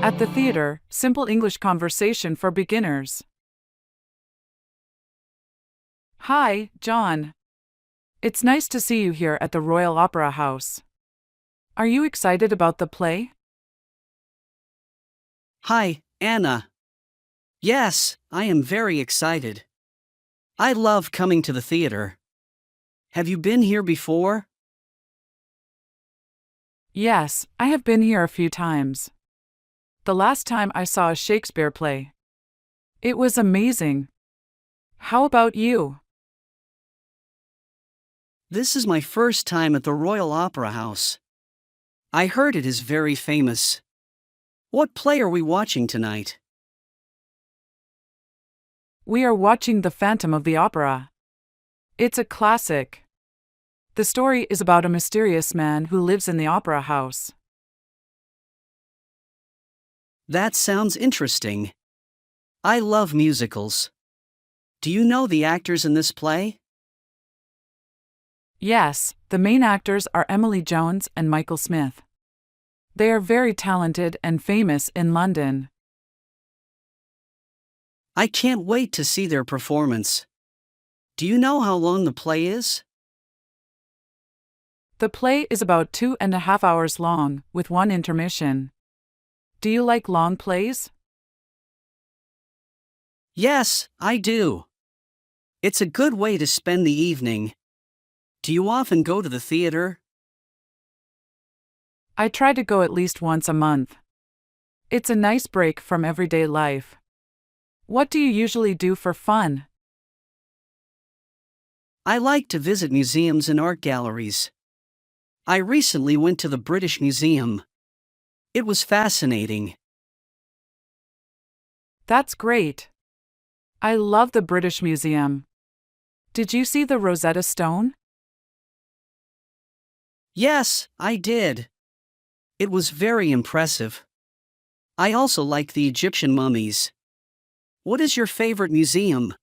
At the theater, simple English conversation for beginners. Hi, John. It's nice to see you here at the Royal Opera House. Are you excited about the play? Hi, Anna. Yes, I am very excited. I love coming to the theater. Have you been here before? Yes, I have been here a few times. The last time I saw a Shakespeare play. It was amazing. How about you? This is my first time at the Royal Opera House. I heard it is very famous. What play are we watching tonight? We are watching The Phantom of the Opera. It's a classic. The story is about a mysterious man who lives in the opera house. That sounds interesting. I love musicals. Do you know the actors in this play? Yes, the main actors are Emily Jones and Michael Smith. They are very talented and famous in London. I can't wait to see their performance. Do you know how long the play is? The play is about 2.5 hours long, with one intermission. Do you like long plays? Yes, I do. It's a good way to spend the evening. Do you often go to the theater? I try to go at least once a month. It's a nice break from everyday life. What do you usually do for fun? I like to visit museums and art galleries. I recently went to the British Museum. It was fascinating. That's great. I love the British Museum. Did you see the Rosetta Stone? Yes, I did. It was very impressive. I also like the Egyptian mummies. What is your favorite museum?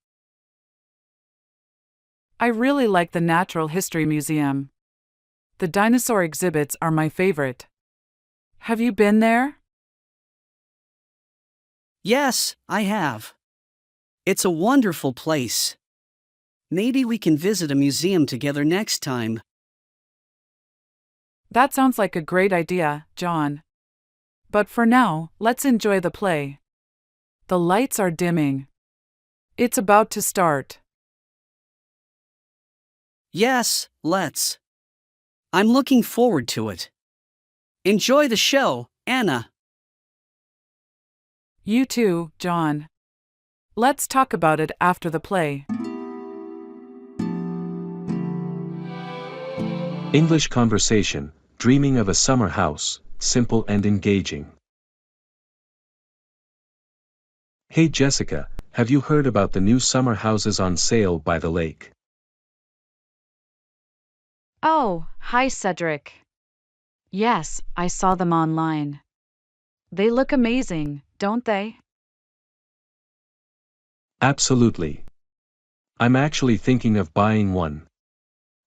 I really like the Natural History Museum. The dinosaur exhibits are my favorite. Have you been there? Yes, I have. It's a wonderful place. Maybe we can visit a museum together next time. That sounds like a great idea, John. But for now, let's enjoy the play. The lights are dimming. It's about to start. Yes, let's. I'm looking forward to it. Enjoy the show, Anna. You too, John. Let's talk about it after the play. English conversation, dreaming of a summer house, simple and engaging. Hey Jessica, have you heard about the new summer houses on sale by the lake? Oh, hi Cedric. Yes, I saw them online. They look amazing, don't they? Absolutely. I'm actually thinking of buying one.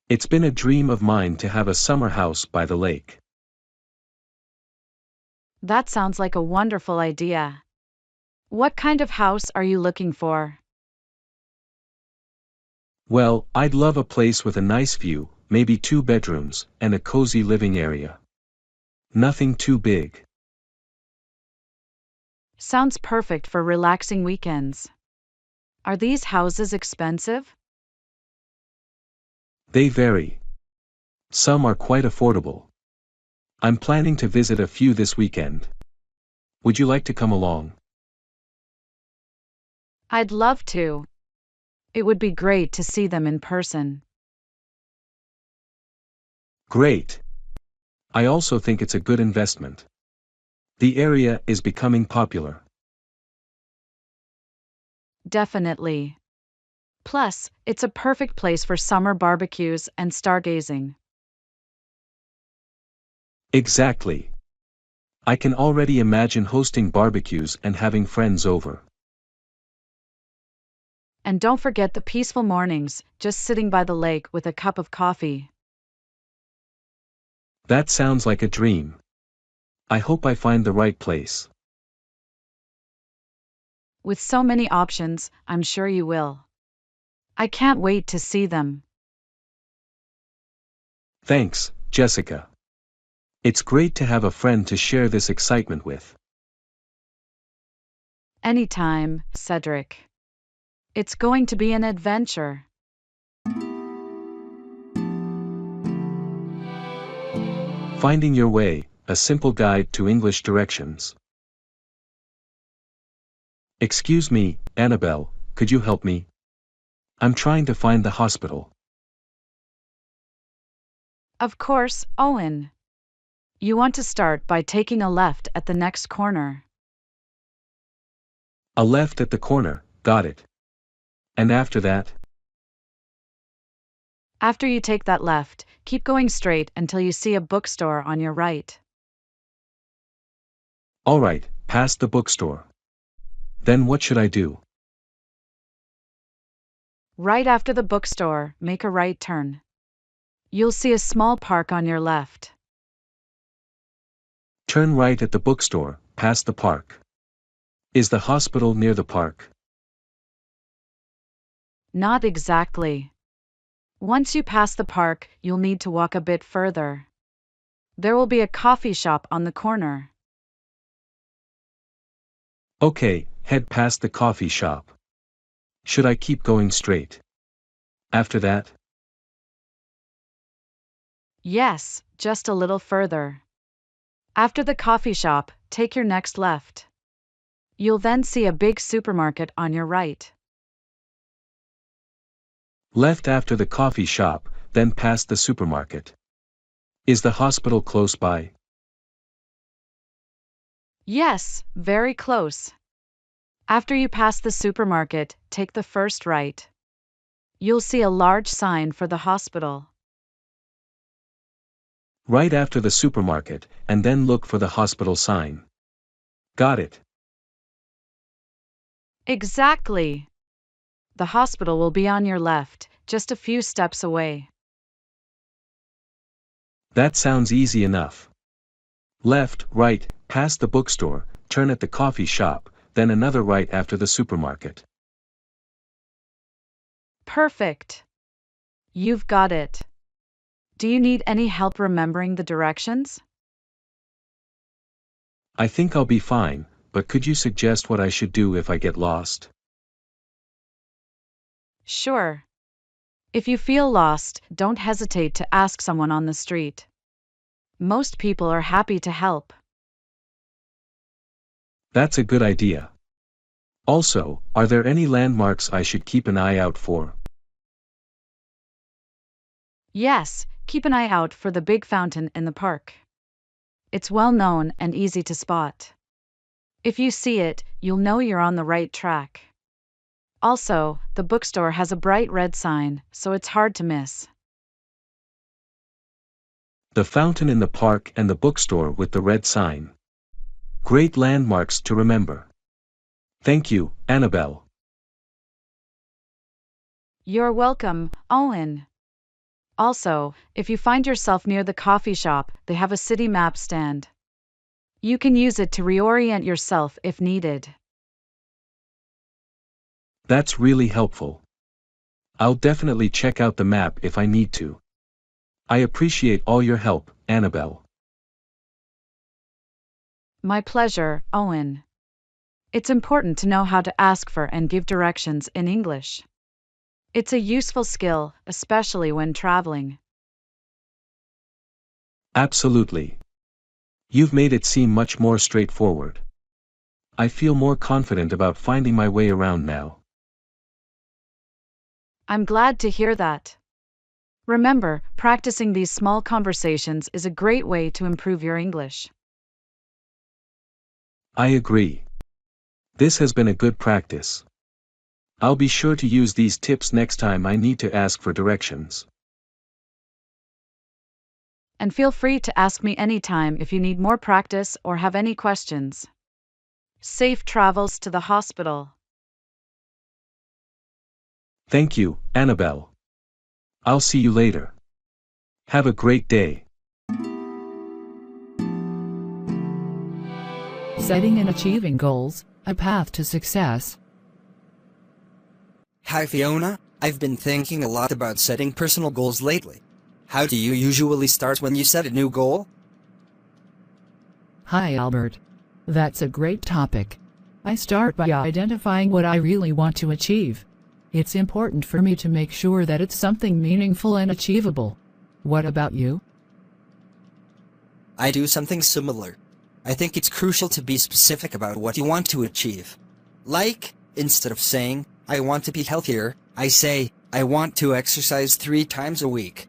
It's been a dream of mine to have a summer house by the lake. That sounds like a wonderful idea. What kind of house are you looking for? Well, I'd love a place with a nice view, maybe 2 bedrooms, and a cozy living area. Nothing too big. Sounds perfect for relaxing weekends. Are these houses expensive? They vary. Some are quite affordable. I'm planning to visit a few this weekend. Would you like to come along? I'd love to. It would be great to see them in person. Great. I also think it's a good investment. The area is becoming popular. Definitely. Plus, it's a perfect place for summer barbecues and stargazing. Exactly. I can already imagine hosting barbecues and having friends over. And don't forget the peaceful mornings, just sitting by the lake with a cup of coffee. That sounds like a dream. I hope I find the right place. With so many options, I'm sure you will. I can't wait to see them. Thanks, Jessica. It's great to have a friend to share this excitement with. Anytime, Cedric. It's going to be an adventure. Finding Your Way, a simple guide to English directions. Excuse me, Annabelle, could you help me? I'm trying to find the hospital. Of course, Owen. You want to start by taking a left at the next corner. A left at the corner, got it. And after that? After you take that left, keep going straight until you see a bookstore on your right. All right, past the bookstore. Then what should I do? Right after the bookstore, make a right turn. You'll see a small park on your left. Turn right at the bookstore, past the park. Is the hospital near the park? Not exactly. Once you pass the park, you'll need to walk a bit further. There will be a coffee shop on the corner. Okay, head past the coffee shop. Should I keep going straight? After that? Yes, just a little further. After the coffee shop, take your next left. You'll then see a big supermarket on your right. Left after the coffee shop, then past the supermarket. Is the hospital close by? Yes, very close. After you pass the supermarket, take the first right. You'll see a large sign for the hospital. Right after the supermarket, and then look for the hospital sign. Got it. Exactly. The hospital will be on your left, just a few steps away. That sounds easy enough. Left, right, past the bookstore, turn at the coffee shop, then another right after the supermarket. Perfect. You've got it. Do you need any help remembering the directions? I think I'll be fine, but could you suggest what I should do if I get lost? Sure. If you feel lost, don't hesitate to ask someone on the street. Most people are happy to help. That's a good idea. Also, are there any landmarks I should keep an eye out for? Yes, keep an eye out for the big fountain in the park. It's well known and easy to spot. If you see it, you'll know you're on the right track. Also, the bookstore has a bright red sign, so it's hard to miss. The fountain in the park and the bookstore with the red sign. Great landmarks to remember. Thank you, Annabelle. You're welcome, Owen. Also, if you find yourself near the coffee shop, they have a city map stand. You can use it to reorient yourself if needed. That's really helpful. I'll definitely check out the map if I need to. I appreciate all your help, Annabelle. My pleasure, Owen. It's important to know how to ask for and give directions in English. It's a useful skill, especially when traveling. Absolutely. You've made it seem much more straightforward. I feel more confident about finding my way around now. I'm glad to hear that. Remember, practicing these small conversations is a great way to improve your English. I agree. This has been a good practice. I'll be sure to use these tips next time I need to ask for directions. And feel free to ask me anytime if you need more practice or have any questions. Safe travels to the hospital. Thank you, Annabelle. I'll see you later. Have a great day. Setting and achieving goals, a path to success. Hi Fiona, I've been thinking a lot about setting personal goals lately. How do you usually start when you set a new goal? Hi Albert. That's a great topic. I start by identifying what I really want to achieve. It's important for me to make sure that it's something meaningful and achievable. What about you? I do something similar. I think it's crucial to be specific about what you want to achieve. Like, instead of saying, I want to be healthier, I say, I want to exercise 3 times a week.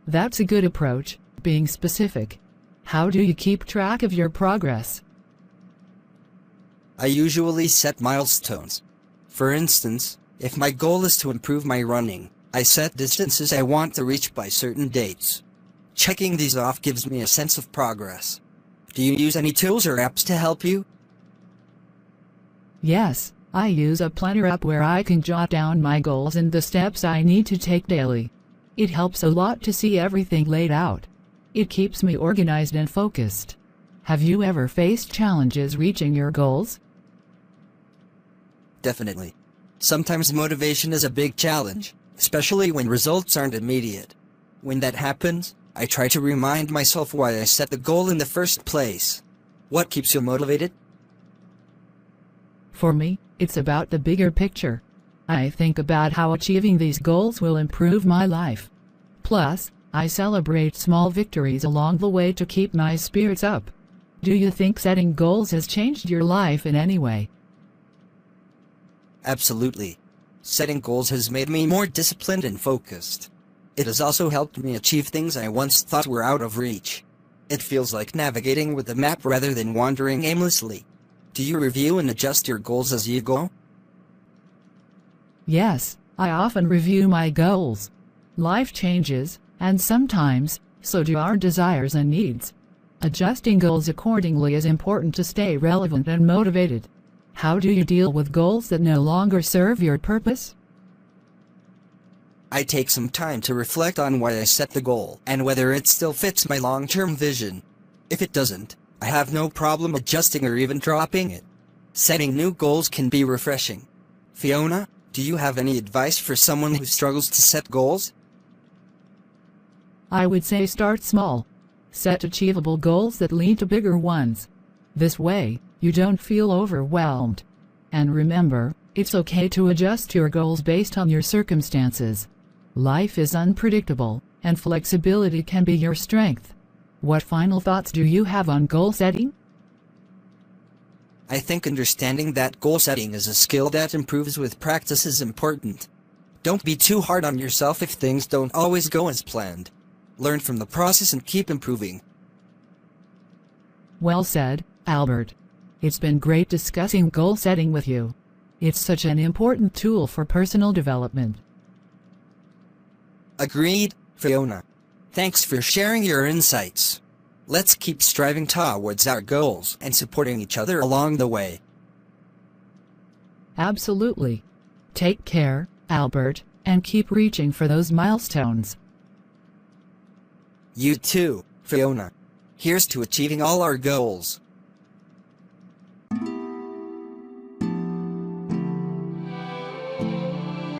That's a good approach, being specific. How do you keep track of your progress? I usually set milestones. For instance, if my goal is to improve my running, I set distances I want to reach by certain dates. Checking these off gives me a sense of progress. Do you use any tools or apps to help you? Yes, I use a planner app where I can jot down my goals and the steps I need to take daily. It helps a lot to see everything laid out. It keeps me organized and focused. Have you ever faced challenges reaching your goals? Definitely. Sometimes motivation is a big challenge, especially when results aren't immediate. When that happens, I try to remind myself why I set the goal in the first place. What keeps you motivated? For me, it's about the bigger picture. I think about how achieving these goals will improve my life. Plus, I celebrate small victories along the way to keep my spirits up. Do you think setting goals has changed your life in any way? Absolutely. Setting goals has made me more disciplined and focused. It has also helped me achieve things I once thought were out of reach. It feels like navigating with a map rather than wandering aimlessly. Do you review and adjust your goals as you go? Yes, I often review my goals. Life changes, and sometimes, so do our desires and needs. Adjusting goals accordingly is important to stay relevant and motivated. How do you deal with goals that no longer serve your purpose? I take some time to reflect on why I set the goal and whether it still fits my long-term vision. If it doesn't, I have no problem adjusting or even dropping it. Setting new goals can be refreshing. Fiona, do you have any advice for someone who struggles to set goals? I would say start small. Set achievable goals that lead to bigger ones. This way, you don't feel overwhelmed. And remember, it's okay to adjust your goals based on your circumstances. Life is unpredictable, and flexibility can be your strength. What final thoughts do you have on goal setting? I think understanding that goal setting is a skill that improves with practice is important. Don't be too hard on yourself if things don't always go as planned. Learn from the process and keep improving. Well said, Albert. It's been great discussing goal setting with you. It's such an important tool for personal development. Agreed, Fiona. Thanks for sharing your insights. Let's keep striving towards our goals and supporting each other along the way. Absolutely. Take care, Albert, and keep reaching for those milestones. You too, Fiona. Here's to achieving all our goals.